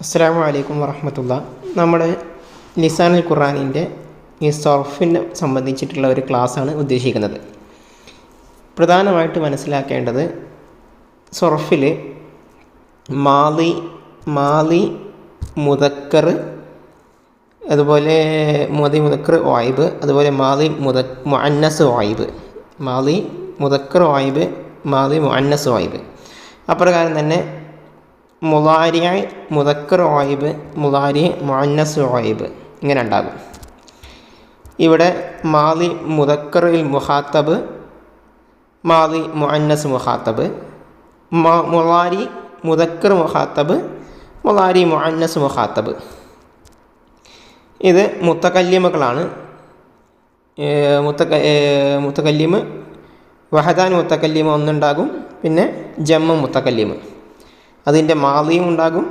അസ്സലാമു അലൈക്കും വറഹ്മത്തുള്ളാഹി. നമ്മുടെ ലിസാനുൽ ഖുർആനിൻ്റെ ഈ സർഫിനെ സംബന്ധിച്ചിട്ടുള്ള ഒരു ക്ലാസ്സാണ് ഉദ്ദേശിക്കുന്നത്. പ്രധാനമായിട്ട് മനസ്സിലാക്കേണ്ടത് സർഫിൽ മാളി മുദക്കർ, അതുപോലെ മുദക്കർ വായിബ്, അതുപോലെ മുഅന്നസ് വായിബ്, മാളി മുദക്കർ വായിബ്, മാളി മുഅന്നസ് വായിബ്. അപ്രകാരം തന്നെ മുളാരി മുദക്കർ വായിബ്, മുളാരി മുഅന്നസ് വായിബ് ഇങ്ങനെ ഉണ്ടാകും. ഇവിടെ മാളി മുദക്കറിൽ മുഖാത്തബ്, മാളി മുഅന്നസ് മുഖാത്തബ്, മുളാരി മുദക്കർ മുഖാത്തബ്, മുളാരി മുഅന്നസ് മുഖാത്തബ്. ഇത് മുത്തകല്ലിമുകളാണ്. മുത്തകല്ലിമ് വഹദാൻ മുത്തകല്ലിമ ഒന്നുണ്ടാകും, പിന്നെ ജമ്മ മുത്തകല്ലിമ്, അതിൻ്റെ മാളിയും ഉണ്ടാകും,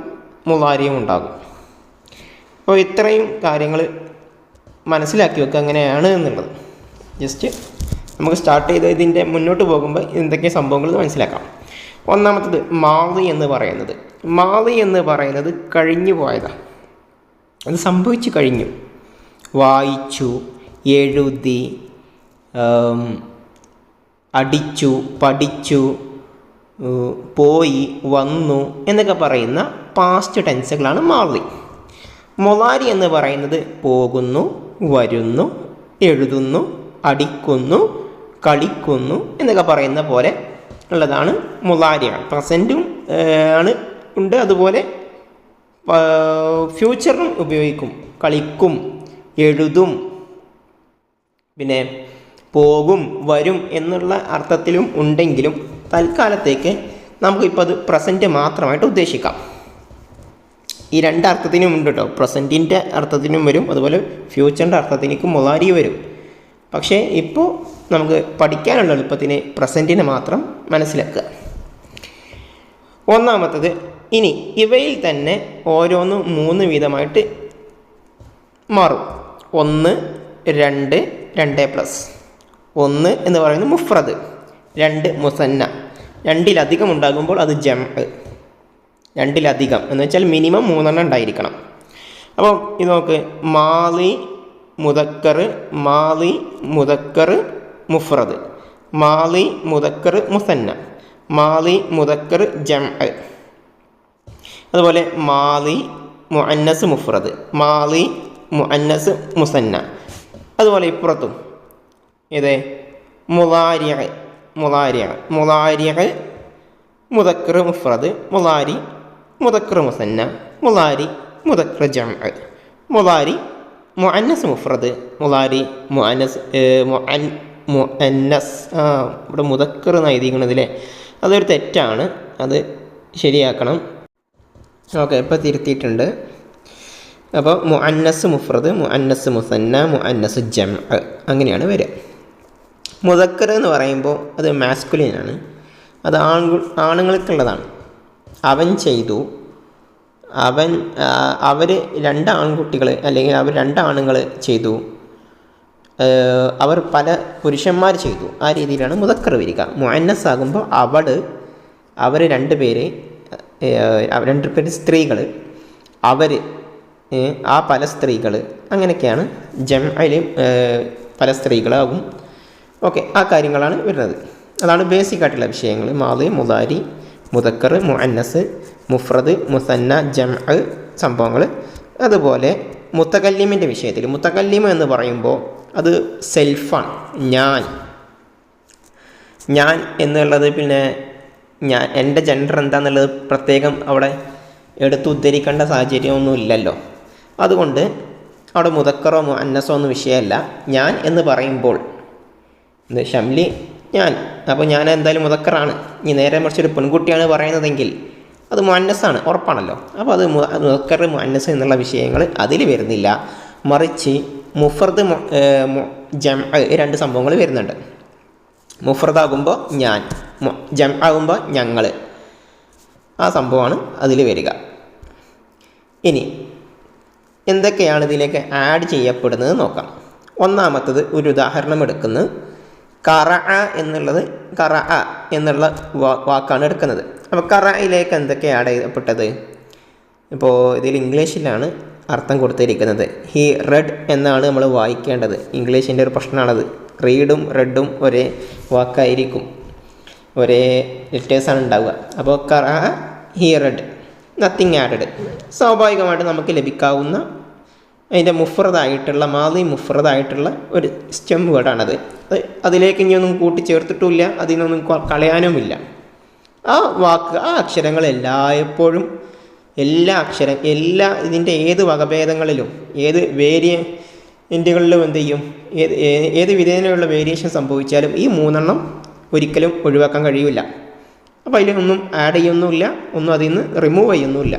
മുളാരിയും ഉണ്ടാകും. അപ്പോൾ ഇത്രയും കാര്യങ്ങൾ മനസ്സിലാക്കി വെക്കുക എങ്ങനെയാണ് എന്നുള്ളത്. ജസ്റ്റ് നമുക്ക് സ്റ്റാർട്ട് ചെയ്ത് ഇതിൻ്റെ മുന്നോട്ട് പോകുമ്പോൾ എന്തൊക്കെ സംഭവങ്ങൾ മനസ്സിലാക്കാം. ഒന്നാമത്തത് മാളി എന്ന് പറയുന്നത് കഴിഞ്ഞു പോയതാണ്. അത് സംഭവിച്ചു കഴിഞ്ഞു. വായിച്ചു, എഴുതി, അടിച്ചു, പഠിച്ചു, പോയി, വന്നു എന്നൊക്കെ പറയുന്ന പാസ്റ്റ് ടെൻസുകളാണ് മാളി. മുളാരി എന്ന് പറയുന്നത് പോകുന്നു, വരുന്നു, എഴുതുന്നു, അടിക്കുന്നു, കളിക്കുന്നു എന്നൊക്കെ പറയുന്ന പോലെ ഉള്ളതാണ് മുളാരിയാണ്. പ്രസൻറ്റും ആണ് ഉണ്ട്, അതുപോലെ ഫ്യൂച്ചറും ഉപയോഗിക്കും. കളിക്കും, എഴുതും, പിന്നെ പോകും, വരും എന്നുള്ള അർത്ഥത്തിലും ഉണ്ടെങ്കിലും തൽക്കാലത്തേക്ക് നമുക്കിപ്പോൾ അത് പ്രസൻറ്റ് മാത്രമായിട്ട് ഉദ്ദേശിക്കാം. ഈ രണ്ടർത്ഥത്തിനും ഉണ്ട് കേട്ടോ. പ്രസൻറ്റിൻ്റെ അർത്ഥത്തിനും വരും, അതുപോലെ ഫ്യൂച്ചറിൻ്റെ അർത്ഥത്തിനേക്കും മുളാരി വരും. പക്ഷേ ഇപ്പോൾ നമുക്ക് പഠിക്കാനുള്ള എളുപ്പത്തിന് പ്രസൻറ്റിനെ മാത്രം മനസ്സിലാക്കുക. ഒന്നാമത്തത്, ഇനി ഇവയിൽ തന്നെ ഓരോന്നും 3 വീതമായിട്ട് മാറും. 1, 2, 2+. 1 എന്ന് പറയുന്നത് മുഫ്രദ്, 2 മുസന്ന. 2-ലധികം ഉണ്ടാകുമ്പോൾ അത് ജംഅ്. 2-ലധികം എന്ന് വെച്ചാൽ മിനിമം 3 ഉണ്ടായിരിക്കണം. അപ്പോൾ ഇത് നോക്ക്, മാളി മുദക്കർ, മാളി മുദക്കർ മുഫ്രദ്, മാളി മുദക്കർ മുസന്ന, മാളി മുദക്കർ ജംഅ്. അതുപോലെ മാളി മുഅന്നസ് മുഫ്രദ്, മാളി മുഅന്നസ് മുസന്ന. അതുപോലെ ഇപ്പുറത്തും ഇത് മുളാരി മുദക്കർ മുഫ്രദ്, മുളാരി മുദക്കർ മുസന്ന, മുളാരി മുദക്കർ ജംഅ്, മുളാരി മുഅന്നസ് മുഫ്രദ്, മുളാരി മുഅന്നസ് ഇവിടെ മുദക്കർ എന്ന് എഴുതിയിരിക്കണതിലെ അതൊരു തെറ്റാണ്, അത് ശരിയാക്കണം. ഓക്കെ, ഇപ്പോൾ തിരുത്തിയിട്ടുണ്ട്. അപ്പോൾ മുഅന്നസ് മുഫ്രദ്, മുഅന്നസ് മുസന്ന, മുഅന്നസ് ജംഅ് അങ്ങനെയാണ് വരിക. മുദക്കർ എന്ന് പറയുമ്പോൾ അത് മാസ്കുലിനാണ്, അത് ആണുങ്ങൾക്കുള്ളതാണ്. അവൻ ചെയ്തു, അവർ 2 ആൺകുട്ടികൾ അല്ലെങ്കിൽ അവർ 2 ആണുങ്ങൾ ചെയ്തു, അവർ പല പുരുഷന്മാർ ചെയ്തു. ആ രീതിയിലാണ് മുദക്കർ വരിക. മുഅന്നസ് ആകുമ്പോൾ അവർ 2 പേര് സ്ത്രീകൾ, അവർ ആ പല സ്ത്രീകൾ, അങ്ങനെയൊക്കെയാണ്. ജംഅയിൽ പല സ്ത്രീകളാകും. ഓക്കെ, ആ കാര്യങ്ങളാണ് വരുന്നത്. അതാണ് ബേസിക് ആയിട്ടുള്ള വിഷയങ്ങൾ. മാളി, മുളാരി, മുദക്കർ, മുഅന്നസ്, മുഫ്രദ്, മുസന്ന, ജംഅ് സംഭവങ്ങൾ. അതുപോലെ മുത്തകല്ലിമിൻ്റെ വിഷയത്തിൽ, മുത്തകല്ലിമ എന്ന് പറയുമ്പോൾ അത് സെൽഫാണ്. ഞാൻ എന്നുള്ളത്, പിന്നെ എൻ്റെ ജെൻഡർ എന്താണെന്നുള്ളത് പ്രത്യേകം അവിടെ എടുത്ത് ഉദ്ധരിക്കേണ്ട സാഹചര്യമൊന്നും ഇല്ലല്ലോ. അതുകൊണ്ട് അവിടെ മുദക്കറോ മുഅന്നസോ ഒന്നും വിഷയമല്ല. ഞാൻ എന്ന് പറയുമ്പോൾ ഷംലി ഞാൻ, അപ്പോൾ ഞാൻ എന്തായാലും മുദക്കറാണ്. ഇനി നേരെ മറിച്ചൊരു പെൺകുട്ടിയാണ് പറയുന്നതെങ്കിൽ അത് മുഅന്നസാണ്, ഉറപ്പാണല്ലോ. അപ്പോൾ അത് മുദക്കർ മുഅന്നസ് എന്നുള്ള വിഷയങ്ങൾ അതിൽ വരുന്നില്ല. മറിച്ച് മുഫ്രദ് ജംഅ് 2 സംഭവങ്ങൾ വരുന്നുണ്ട്. മുഫ്രദാകുമ്പോൾ ഞാൻ, ജംഅാകുമ്പോൾ ഞങ്ങൾ, ആ സംഭവമാണ് അതിൽ വരിക. ഇനി എന്തൊക്കെയാണ് ഇതിലേക്ക് ആഡ് ചെയ്യപ്പെടുന്നത് നോക്കാം. ഒന്നാമത്തത് ഒരു ഉദാഹരണം എടുക്കുന്നു. ഖറഅ എന്നുള്ള വാക്കാണ് എടുക്കുന്നത്. അപ്പോൾ ഖറഅയിലേക്ക് എന്തൊക്കെ ആഡ് ചെയ്യപ്പെട്ടത്? ഇപ്പോൾ ഇതിൽ ഇംഗ്ലീഷിലാണ് അർത്ഥം കൊടുത്തിരിക്കുന്നത്. ഹി റെഡ് എന്നാണ് നമ്മൾ വായിക്കേണ്ടത്. ഇംഗ്ലീഷിൻ്റെ ഒരു പ്രശ്നമാണത്. റീഡും റെഡും ഒരേ വാക്കായിരിക്കും, ഒരേ ലെറ്റേഴ്സാണ് ഉണ്ടാവുക. അപ്പോൾ ഹി റെഡ്, നത്തിങ് ആഡഡ്. സ്വാഭാവികമായിട്ട് നമുക്ക് ലഭിക്കാവുന്ന അതിൻ്റെ മുഫ്രദായിട്ടുള്ള മാളി മുഫ്രദായിട്ടുള്ള ഒരു സ്റ്റെം വേർഡാണത്. അതിലേക്ക് ഇനിയൊന്നും കൂട്ടിച്ചേർത്തിട്ടുമില്ല, അതിനൊന്നും കളയാനുമില്ല. ആ വാക്ക്, ആ അക്ഷരങ്ങൾ എല്ലായ്പ്പോഴും എല്ലാ ഇതിൻ്റെ ഏത് വകഭേദങ്ങളിലും ഏത് വേരിയൻറ്റുകളിലും എന്ത് ചെയ്യും, ഏത് വിധേനയുള്ള വേരിയേഷൻ സംഭവിച്ചാലും ഈ 3 ഒരിക്കലും ഒഴിവാക്കാൻ കഴിയില്ല. അപ്പോൾ അതിലൊന്നും ആഡ് ചെയ്യുന്നുമില്ല, ഒന്നും അതിൽ നിന്ന് റിമൂവ് ചെയ്യുന്നുമില്ല.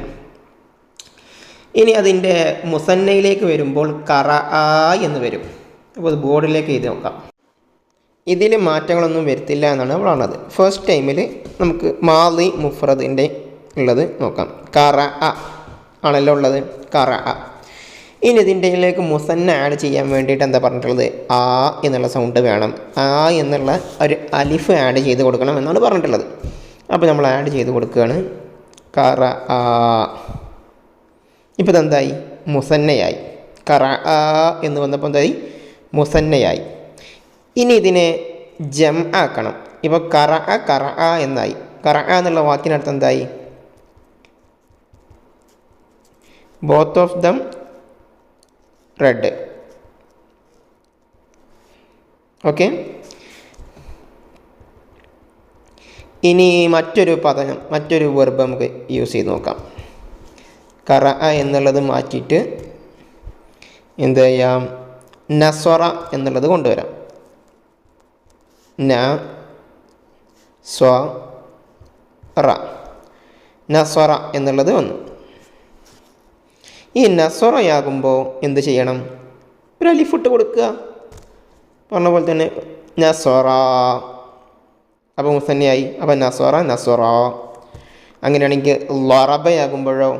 ഇനി അതിൻ്റെ മുസന്നയിലേക്ക് വരുമ്പോൾ ഖറഅ എന്ന് വരും. അപ്പോൾ അത് ബോർഡിലേക്ക് എഴുതി നോക്കാം. ഇതിൽ മാറ്റങ്ങളൊന്നും വരുത്തില്ല എന്നാണ് പറഞ്ഞത്. ഫസ്റ്റ് ടൈമിൽ നമുക്ക് മാളി മുഫ്രദിൻ്റെ ഉള്ളത് നോക്കാം. ഖറഅ ആണല്ലോ ഉള്ളത്, ഖറഅ. ഇനി ഇതിൻ്റെയിലേക്ക് മുസന്ന ആഡ് ചെയ്യാൻ വേണ്ടിയിട്ട് എന്താ പറഞ്ഞിട്ടുള്ളത്, ആ എന്നുള്ള സൗണ്ട് വേണം. ആ എന്നുള്ള ഒരു അലിഫ് ആഡ് ചെയ്ത് കൊടുക്കണം എന്നാണ് പറഞ്ഞിട്ടുള്ളത്. അപ്പോൾ നമ്മൾ ആഡ് ചെയ്ത് കൊടുക്കുകയാണ്. ഖറഅ. ഇപ്പോൾ ഇതെന്തായി, മുസന്നയായി. ഖറഅ എന്ന് വന്നപ്പോൾ എന്തായി, മുസന്നയായി. ഇനി ഇതിനെ ജം ആക്കണം. ഇപ്പോൾ ഖറഅ എന്നായി. ഖറഅ എന്നുള്ള വാക്കിനടുത്ത് എന്തായി, both of them red. Okay. ഇനി മറ്റൊരു വെർബ് നമുക്ക് യൂസ് ചെയ്ത് നോക്കാം. ഖറഅ എന്നുള്ളത് മാറ്റിയിട്ട് എന്ത് ചെയ്യാം, നസ്വറ എന്നുള്ളത് കൊണ്ടുവരാം. നസ്വറ എന്നുള്ളത് വന്നു. ഈ നസ്വറയാകുമ്പോൾ എന്ത് ചെയ്യണം, ഒരു അലിഫിട്ട് കൊടുക്കുക. പറഞ്ഞ പോലെ തന്നെ നസ്വറ. അപ്പോൾ മുസന്നയായി. അപ്പോൾ നസ്വറ. അങ്ങനെയാണെങ്കിൽ ലറബയാകുമ്പോഴോ,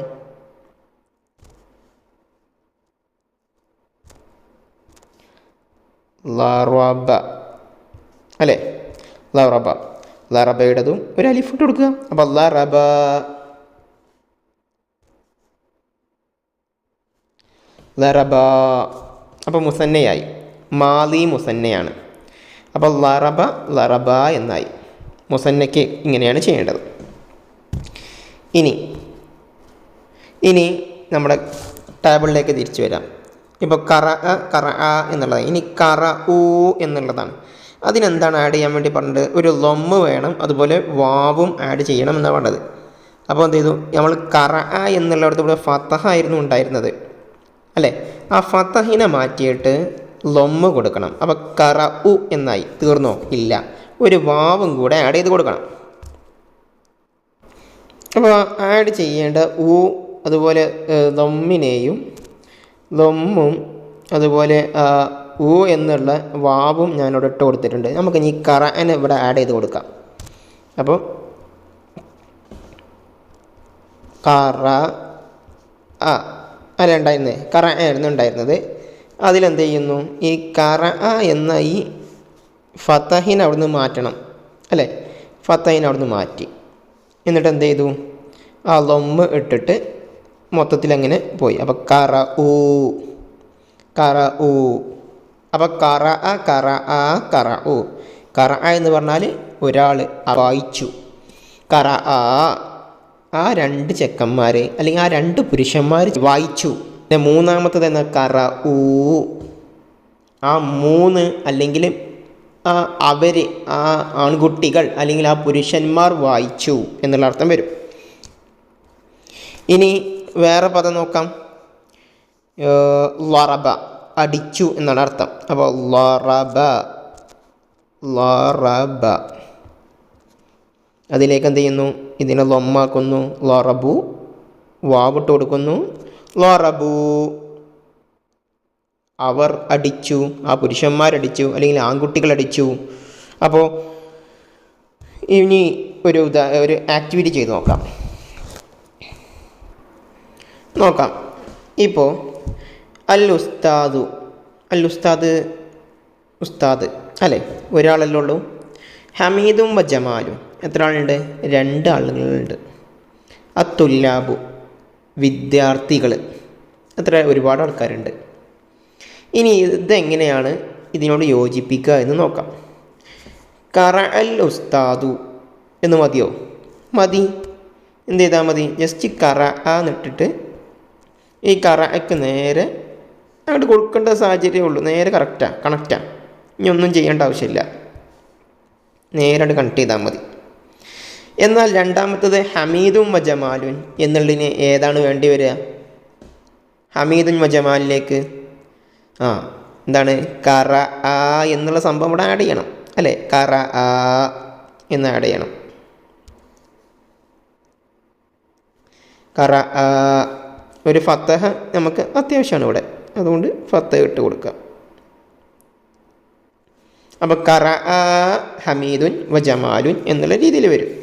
ലറബ അല്ലേ, ലറബയുടേതും ഒരു അലിഫിട്ട് കൊടുക്കുക. അപ്പോൾ ലറബ. അപ്പോൾ മുസന്നയായി, മാളി മുസന്നയാണ്. അപ്പോൾ ലറബ എന്നായി. മുസന്നയ്ക്ക് ഇങ്ങനെയാണ് ചെയ്യേണ്ടത്. ഇനി നമ്മുടെ ടേബിളിലേക്ക് തിരിച്ചു വരാം. ഇപ്പോൾ ഖറഅ എന്നുള്ളത്. ഇനി ഖറഉ എന്നുള്ളതാണ്. അതിനെന്താണ് ആഡ് ചെയ്യാൻ വേണ്ടി പറഞ്ഞത്, ഒരു ലൊമ്മ് വേണം, അതുപോലെ വാവും ആഡ് ചെയ്യണം എന്നാണ് പറഞ്ഞത്. അപ്പോൾ എന്ത് ചെയ്തു, നമ്മൾ ഖറഅ എന്നുള്ളിടത്ത് ഇവിടെ ഫതഹ ആയിരുന്നു ഉണ്ടായിരുന്നത് അല്ലേ. ആ ഫതഹിനെ മാറ്റിയിട്ട് ലൊമ്മ് കൊടുക്കണം. അപ്പോൾ ഖറഉ എന്നായി. തീർന്നോ? ഇല്ല, ഒരു വാവും കൂടെ ആഡ് ചെയ്ത് കൊടുക്കണം. അപ്പോൾ ആഡ് ചെയ്യേണ്ട അതുപോലെ ലൊമ്മും അതുപോലെ എന്നുള്ള വാവും ഞാനിവിടെ ഇട്ട് കൊടുത്തിട്ടുണ്ട്. നമുക്ക് ഇനി ഖറഅനെ ഇവിടെ ആഡ് ചെയ്ത് കൊടുക്കാം. അപ്പോൾ ഖറഅ ആയിരുന്നു ഉണ്ടായിരുന്നത്. അതിലെന്ത് ചെയ്യുന്നു, ഈ ഖറഅ എന്ന ഈ ഫതഹിനെ അവിടുന്ന് മാറ്റണം അല്ലേ. ഫതഹിനെ അവിടുന്ന് മാറ്റി, എന്നിട്ട് എന്ത് ചെയ്തു, ആ ലൊമ്മ് ഇട്ടിട്ട് മൊത്തത്തിൽ അങ്ങനെ പോയി. അപ്പോൾ ഖറഉ. അപ്പോൾ ഖറഉ എന്ന് പറഞ്ഞാൽ ഒരാൾ വായിച്ചു. ഖറഅ, ആ 2 ചെക്കന്മാർ അല്ലെങ്കിൽ ആ 2 പുരുഷന്മാർ വായിച്ചു. പിന്നെ മൂന്നാമത്തത് എന്ന ഖറഉ, ആ 3 അല്ലെങ്കിൽ അവർ, ആ ആൺകുട്ടികൾ അല്ലെങ്കിൽ ആ പുരുഷന്മാർ വായിച്ചു എന്നുള്ള അർത്ഥം വരും. ഇനി വേറെ പദം നോക്കാം. ലറബ, അടിച്ചു എന്നാണ് അർത്ഥം. അപ്പോൾ ലറബ അതിലേക്ക് എന്ത് ചെയ്യുന്നു, ഇതിനെ ലൊമ്മാക്കുന്നു. ലറബു, വാവിട്ട് കൊടുക്കുന്നു. ലറബു, അവർ അടിച്ചു, ആ പുരുഷന്മാരടിച്ചു അല്ലെങ്കിൽ ആൺകുട്ടികൾ അടിച്ചു. അപ്പോൾ ഇനി ഒരു ആക്ടിവിറ്റി ചെയ്ത് നോക്കാം. ഇപ്പോൾ ഉസ്താദ് അല്ലേ, ഒരാളല്ലേ ഉള്ളൂ. ഹമീദും ജമാലും എത്ര ആളുണ്ട്? 2 ആളുകളുണ്ട്. അത്തുല്ലാബു വിദ്യാർത്ഥികൾ. അത്ര ഒരുപാട് ആൾക്കാരുണ്ട്. ഇനി ഇതെങ്ങനെയാണ് ഇതിനോട് യോജിപ്പിക്കുക എന്ന് നോക്കാം. കറ അൽ ഉസ്താദു എന്ന് മതിയോ? മതി. എന്ത് ചെയ്താൽ മതി? ജസ്റ്റ് കറ എന്നിട്ടിട്ട് ഈ കറക്ക് നേരെ അങ്ങോട്ട് കൊടുക്കേണ്ട സാഹചര്യമേ ഉള്ളൂ. നേരെ കണക്റ്റാണ്. ഇനി ഒന്നും ചെയ്യേണ്ട ആവശ്യമില്ല. നേരെ കണക്ട് ചെയ്താൽ മതി. എന്നാൽ രണ്ടാമത്തത് ഹമീദും വജമാലുൻ എന്നുള്ളതിന് ഏതാണ് വേണ്ടി വരിക? ഹമീദുൻ വജമാലിലേക്ക് എന്താണ്? കറ എന്നുള്ള സംഭവം ഇവിടെ ആഡ് ചെയ്യണം അല്ലേ? കറ എന്ന് ആഡ് ചെയ്യണം. കറ ഒരു ഫത്തഹ നമുക്ക് അത്യാവശ്യമാണ് ഇവിടെ, അതുകൊണ്ട് ഫത്തഹ ഇട്ട് കൊടുക്കാം. അപ്പോൾ കറ ഹമീദുൻ വജമാലുൻ എന്നുള്ള രീതിയിൽ വരും.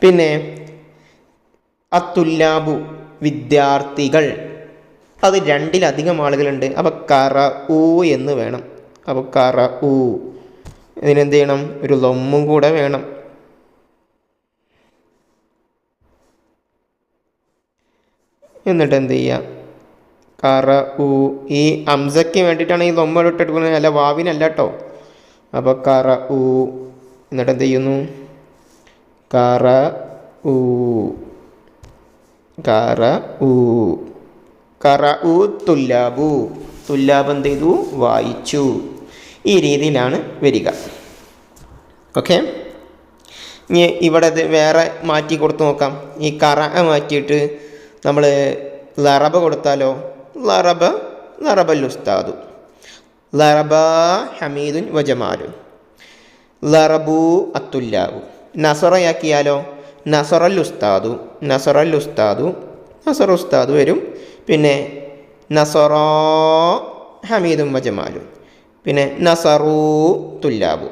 പിന്നെ അത്തുല്ലാബു വിദ്യാർത്ഥികൾ, അത് രണ്ടിലധികം ആളുകളുണ്ട്. അപ്പോൾ കറ എന്ന് വേണം. അപ്പോൾ കറ ഇതിനെന്ത് ചെയ്യണം? ഒരു ലൊമ്മും കൂടെ വേണം. എന്നിട്ട് എന്ത് ചെയ്യുക? കറ ഈ അംസയ്ക്ക് വേണ്ടിയിട്ടാണ് ഈ ലൊമ്മ ഇട്ടെടുക്കുന്നത്, അല്ല വാവിനല്ല കേട്ടോ. അപ്പോൾ കറ എന്നിട്ട് എന്ത് ചെയ്യുന്നു? കറ തുല്ലാബു, തുല്ലാബ് എന്ത് ചെയ്തു? വായിച്ചു. ഈ രീതിയിലാണ് വരിക. ഓക്കെ. ഇനി ഇവിടെ ഇത് വേറെ മാറ്റി കൊടുത്ത് നോക്കാം. ഈ കറ മാറ്റിയിട്ട് നമ്മൾ ലറബ കൊടുത്താലോ? ലറബൽ ഉസ്താദു, ലറബ ഹമീദുൻ വജമാലുൻ, ലറബു അത്തുല്ലാബു. നസറയാക്കിയാലോ? നസറൽ ഉസ്താദു വരും. പിന്നെ നസറ ഹമീദും വജമാലും, പിന്നെ നസറു തുല്ലാബു.